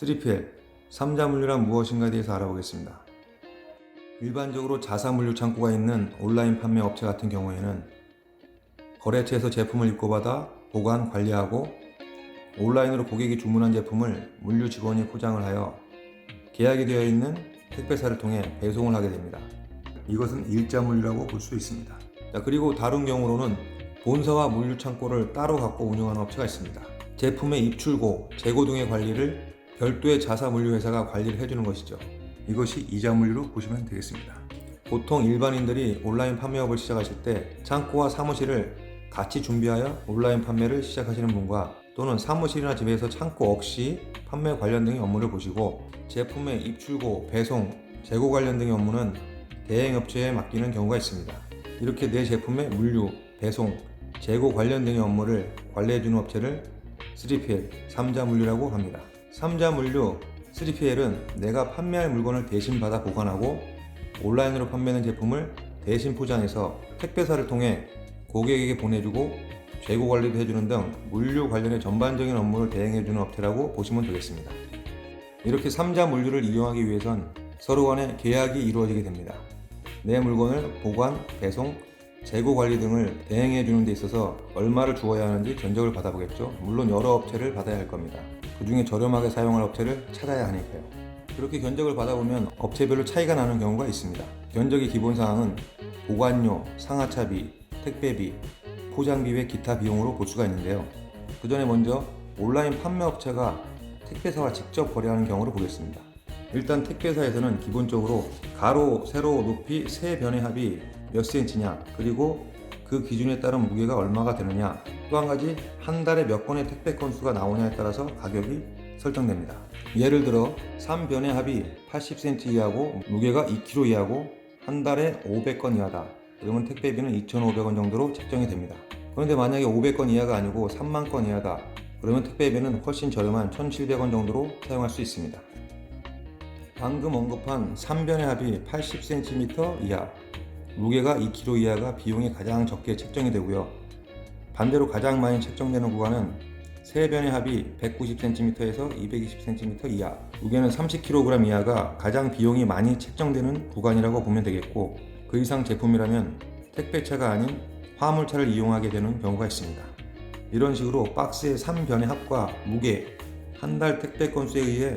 3PL, 삼자물류란 무엇인가에 대해서 알아보겠습니다. 일반적으로 자사물류 창고가 있는 온라인 판매 업체 같은 경우에는 거래처에서 제품을 입고받아 보관, 관리하고 온라인으로 고객이 주문한 제품을 물류 직원이 포장을 하여 계약이 되어 있는 택배사를 통해 배송을 하게 됩니다. 이것은 일자물류라고 볼 수 있습니다. 그리고 다른 경우로는 본사와 물류 창고를 따로 갖고 운영하는 업체가 있습니다. 제품의 입출고, 재고 등의 관리를 별도의 자사물류 회사가 관리를 해주는 것이죠. 이것이 이자물류로 보시면 되겠습니다. 보통 일반인들이 온라인 판매업을 시작하실 때 창고와 사무실을 같이 준비하여 온라인 판매를 시작하시는 분과 또는 사무실이나 집에서 창고 없이 판매 관련 등의 업무를 보시고 제품의 입출고, 배송, 재고 관련 등의 업무는 대행업체에 맡기는 경우가 있습니다. 이렇게 내 제품의 물류, 배송, 재고 관련 등의 업무를 관리해주는 업체를 3PL, 삼자물류라고 합니다. 삼자물류, 3PL은 내가 판매할 물건을 대신 받아 보관하고 온라인으로 판매하는 제품을 대신 포장해서 택배사를 통해 고객에게 보내주고 재고 관리도 해주는 등 물류 관련의 전반적인 업무를 대행해주는 업체라고 보시면 되겠습니다. 이렇게 삼자물류를 이용하기 위해선 서로 간에 계약이 이루어지게 됩니다. 내 물건을 보관, 배송, 재고 관리 등을 대행해 주는 데 있어서 얼마를 주어야 하는지 견적을 받아보겠죠. 물론 여러 업체를 받아야 할 겁니다. 그 중에 저렴하게 사용할 업체를 찾아야 하니까요. 그렇게 견적을 받아보면 업체별로 차이가 나는 경우가 있습니다. 견적의 기본사항은 보관료, 상하차비, 택배비, 포장비 외 기타 비용으로 볼 수가 있는데요. 그 전에 먼저 온라인 판매업체가 택배사와 직접 거래하는 경우를 보겠습니다. 일단 택배사에서는 기본적으로 가로, 세로, 높이 세 변의 합이 몇 cm냐, 그리고 그 기준에 따른 무게가 얼마가 되느냐, 또 한 가지 한 달에 몇 건의 택배 건수가 나오냐에 따라서 가격이 설정됩니다. 예를 들어 3변의 합이 80cm 이하고 무게가 2kg 이하고 한 달에 500건 이하다. 그러면 택배비는 2,500원 정도로 책정이 됩니다. 그런데 만약에 500건 이하가 아니고 3만 건 이하다. 그러면 택배비는 훨씬 저렴한 1,700원 정도로 사용할 수 있습니다. 방금 언급한 3변의 합이 80cm 이하, 무게가 2kg 이하가 비용이 가장 적게 책정이 되고요. 반대로 가장 많이 책정되는 구간은 3변의 합이 190cm에서 220cm 이하, 무게는 30kg 이하가 가장 비용이 많이 책정되는 구간이라고 보면 되겠고, 그 이상 제품이라면 택배차가 아닌 화물차를 이용하게 되는 경우가 있습니다. 이런 식으로 박스의 3변의 합과 무게, 한 달 택배 건수에 의해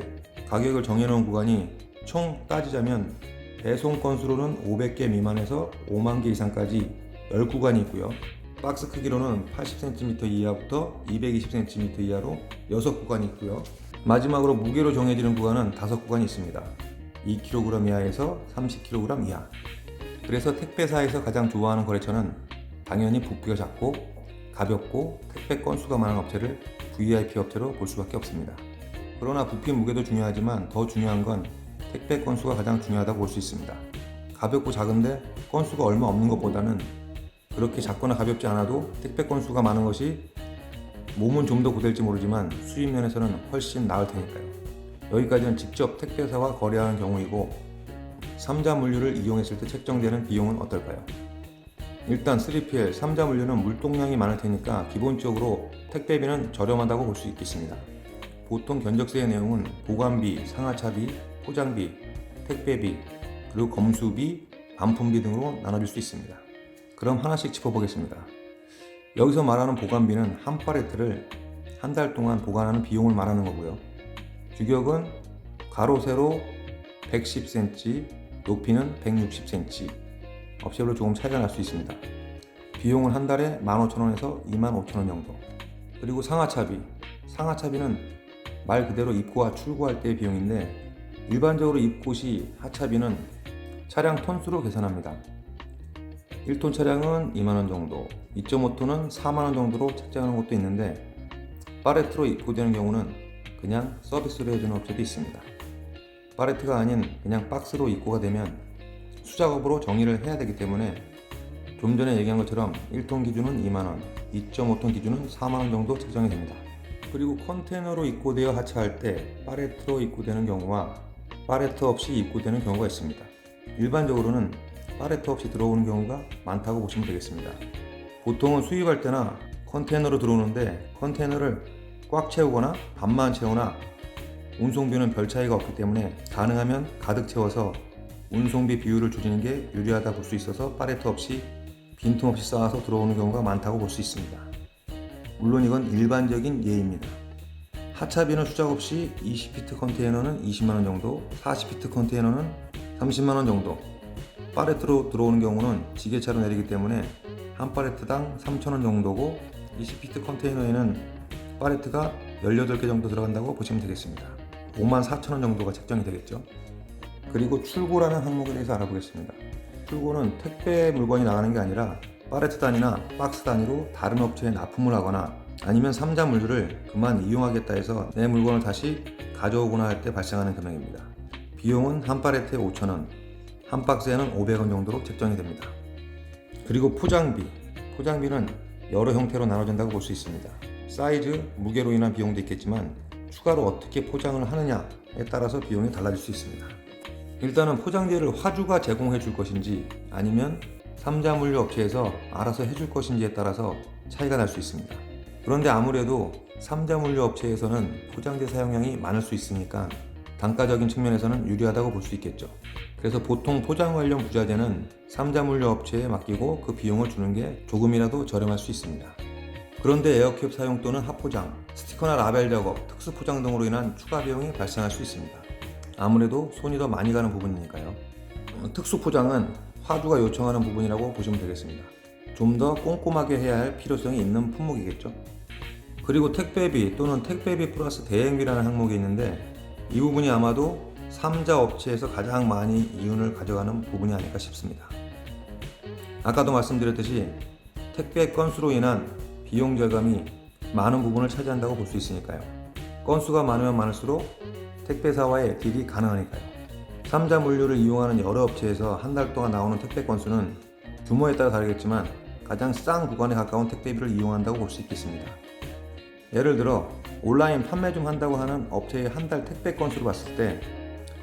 가격을 정해놓은 구간이 총 따지자면 배송 건수로는 500개 미만에서 5만 개 이상까지 10구간이 있고요. 박스 크기로는 80cm 이하부터 220cm 이하로 6구간이 있고요. 마지막으로 무게로 정해지는 구간은 5구간이 있습니다. 2kg 이하에서 30kg 이하. 그래서 택배사에서 가장 좋아하는 거래처는 당연히 부피가 작고 가볍고 택배 건수가 많은 업체를 VIP 업체로 볼 수밖에 없습니다. 그러나 부피 무게도 중요하지만 더 중요한 건 택배 건수가 가장 중요하다고 볼 수 있습니다. 가볍고 작은데 건수가 얼마 없는 것보다는 그렇게 작거나 가볍지 않아도 택배 건수가 많은 것이 몸은 좀 더 고될지 모르지만 수입 면에서는 훨씬 나을 테니까요. 여기까지는 직접 택배사와 거래하는 경우이고, 삼자물류를 이용했을 때 책정되는 비용은 어떨까요? 일단 3PL, 삼자물류는 물동량이 많을 테니까 기본적으로 택배비는 저렴하다고 볼 수 있겠습니다. 보통 견적서의 내용은 보관비, 상하차비, 포장비, 택배비, 그리고 검수비, 반품비 등으로 나눠질 수 있습니다. 그럼 하나씩 짚어보겠습니다. 여기서 말하는 보관비는 한 팔레트를 한 달 동안 보관하는 비용을 말하는 거고요. 규격은 가로, 세로 110cm, 높이는 160cm, 업체별로 조금 차이가 날 수 있습니다. 비용은 한 달에 15,000원에서 25,000원 정도. 그리고 상하차비는 말 그대로 입고와 출고할 때의 비용인데, 일반적으로 입고 시 하차비는 차량 톤수로 계산합니다. 1톤 차량은 2만원 정도, 2.5톤은 4만원 정도로 책정하는 것도 있는데, 팔레트로 입고되는 경우는 그냥 서비스로 해주는 업체도 있습니다. 팔레트가 아닌 그냥 박스로 입고가 되면 수작업으로 정리를 해야 되기 때문에 좀 전에 얘기한 것처럼 1톤 기준은 2만원, 2.5톤 기준은 4만원 정도 책정이 됩니다. 그리고 컨테이너로 입고되어 하차할 때 팔레트로 입고되는 경우와 팔레트 없이 입고되는 경우가 있습니다. 일반적으로는 팔레트 없이 들어오는 경우가 많다고 보시면 되겠습니다. 보통은 수입할 때나 컨테이너로 들어오는데 컨테이너를 꽉 채우거나 반만 채우나 운송비는 별 차이가 없기 때문에 가능하면 가득 채워서 운송비 비율을 줄이는 게 유리하다 볼 수 있어서 팔레트 없이 빈틈없이 쌓아서 들어오는 경우가 많다고 볼 수 있습니다. 물론 이건 일반적인 예입니다. 하차비는 수작 없이 20피트 컨테이너는 20만원 정도, 40피트 컨테이너는 30만원 정도, 팔레트로 들어오는 경우는 지게차로 내리기 때문에 한 팔레트당 3,000원 정도고 20피트 컨테이너에는 팔레트가 18개 정도 들어간다고 보시면 되겠습니다. 54,000원 정도가 책정이 되겠죠. 그리고 출고라는 항목에 대해서 알아보겠습니다. 출고는 택배 물건이 나가는 게 아니라 팔레트 단위나 박스 단위로 다른 업체에 납품을 하거나 아니면 삼자 물류를 그만 이용하겠다 해서 내 물건을 다시 가져오거나 할 때 발생하는 금액입니다. 비용은 한 팔레트에 5,000원, 한 박스에는 500원 정도로 책정이 됩니다. 그리고 포장비는 여러 형태로 나눠진다고 볼 수 있습니다. 사이즈, 무게로 인한 비용도 있겠지만 추가로 어떻게 포장을 하느냐에 따라서 비용이 달라질 수 있습니다. 일단은 포장재를 화주가 제공해 줄 것인지 아니면 삼자 물류 업체에서 알아서 해줄 것인지에 따라서 차이가 날 수 있습니다. 그런데 아무래도 삼자 물류 업체에서는 포장재 사용량이 많을 수 있으니까 단가적인 측면에서는 유리하다고 볼 수 있겠죠. 그래서 보통 포장 관련 부자재는 삼자 물류 업체에 맡기고 그 비용을 주는 게 조금이라도 저렴할 수 있습니다. 그런데 에어캡 사용 또는 합포장, 스티커나 라벨 작업, 특수 포장 등으로 인한 추가 비용이 발생할 수 있습니다. 아무래도 손이 더 많이 가는 부분이니까요. 특수 포장은 화주가 요청하는 부분이라고 보시면 되겠습니다. 좀 더 꼼꼼하게 해야 할 필요성이 있는 품목이겠죠. 그리고 택배비 또는 택배비 플러스 대행비라는 항목이 있는데 이 부분이 아마도 삼자 업체에서 가장 많이 이윤을 가져가는 부분이 아닐까 싶습니다. 아까도 말씀드렸듯이 택배 건수로 인한 비용 절감이 많은 부분을 차지한다고 볼 수 있으니까요. 건수가 많으면 많을수록 택배사와의 딜이 가능하니까요. 삼자 물류를 이용하는 여러 업체에서 한 달 동안 나오는 택배 건수는 규모에 따라 다르겠지만 가장 싼 구간에 가까운 택배비를 이용한다고 볼 수 있겠습니다. 예를 들어 온라인 판매 좀 한다고 하는 업체의 한 달 택배 건수를 봤을 때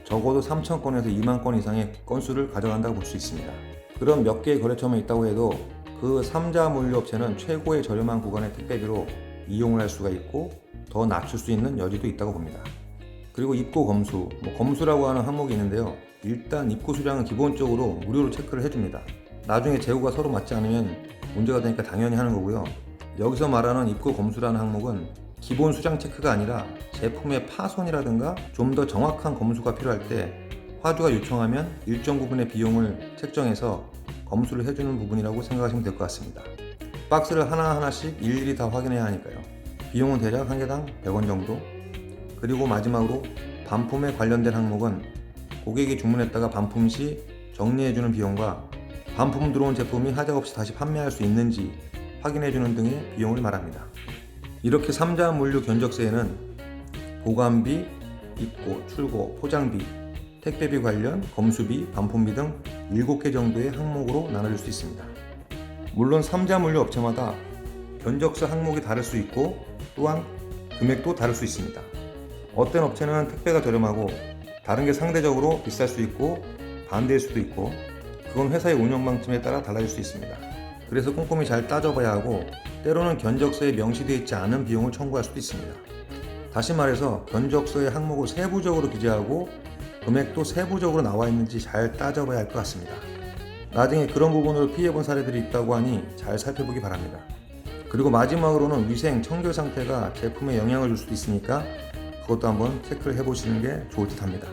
적어도 3,000건에서 2만 건 이상의 건수를 가져간다고 볼 수 있습니다. 그럼 몇 개의 거래처만 있다고 해도 그 삼자 물류 업체는 최고의 저렴한 구간의 택배비로 이용을 할 수가 있고 더 낮출 수 있는 여지도 있다고 봅니다. 그리고 입고 검수, 검수라고 하는 항목이 있는데요. 일단 입고 수량은 기본적으로 무료로 체크를 해줍니다. 나중에 재고가 서로 맞지 않으면 문제가 되니까 당연히 하는 거고요. 여기서 말하는 입고 검수라는 항목은 기본 수량 체크가 아니라 제품의 파손이라든가 좀 더 정확한 검수가 필요할 때 화주가 요청하면 일정 부분의 비용을 책정해서 검수를 해주는 부분이라고 생각하시면 될 것 같습니다. 박스를 하나하나씩 일일이 다 확인해야 하니까요. 비용은 대략 한 개당 100원 정도. 그리고 마지막으로 반품에 관련된 항목은 고객이 주문했다가 반품 시 정리해주는 비용과 반품 들어온 제품이 하자 없이 다시 판매할 수 있는지 확인해주는 등의 비용을 말합니다. 이렇게 삼자 물류 견적세에는 보관비, 입고, 출고, 포장비, 택배비 관련, 검수비, 반품비 등 7개 정도의 항목으로 나눠질 수 있습니다. 물론 삼자 물류 업체마다 견적서 항목이 다를 수 있고 또한 금액도 다를 수 있습니다. 어떤 업체는 택배가 저렴하고 다른 게 상대적으로 비쌀 수 있고 반대일 수도 있고 그건 회사의 운영 방침에 따라 달라질 수 있습니다. 그래서 꼼꼼히 잘 따져봐야 하고 때로는 견적서에 명시되어 있지 않은 비용을 청구할 수도 있습니다. 다시 말해서 견적서의 항목을 세부적으로 기재하고 금액도 세부적으로 나와 있는지 잘 따져봐야 할 것 같습니다. 나중에 그런 부분으로 피해본 사례들이 있다고 하니 잘 살펴보기 바랍니다. 그리고 마지막으로는 위생, 청결 상태가 제품에 영향을 줄 수도 있으니까 그것도 한번 체크를 해보시는 게 좋을 듯 합니다.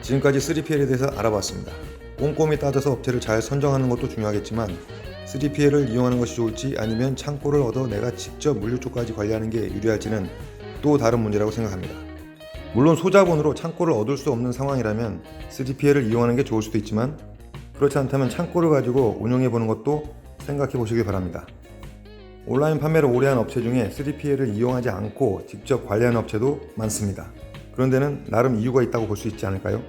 지금까지 3PL에 대해서 알아봤습니다. 꼼꼼히 따져서 업체를 잘 선정하는 것도 중요하겠지만 3PL을 이용하는 것이 좋을지 아니면 창고를 얻어 내가 직접 물류 쪽까지 관리하는 게 유리할지는 또 다른 문제라고 생각합니다. 물론 소자본으로 창고를 얻을 수 없는 상황이라면 3PL을 이용하는 게 좋을 수도 있지만 그렇지 않다면 창고를 가지고 운영해 보는 것도 생각해 보시기 바랍니다. 온라인 판매를 오래 한 업체 중에 3PL을 이용하지 않고 직접 관리하는 업체도 많습니다. 그런 데는 나름 이유가 있다고 볼 수 있지 않을까요?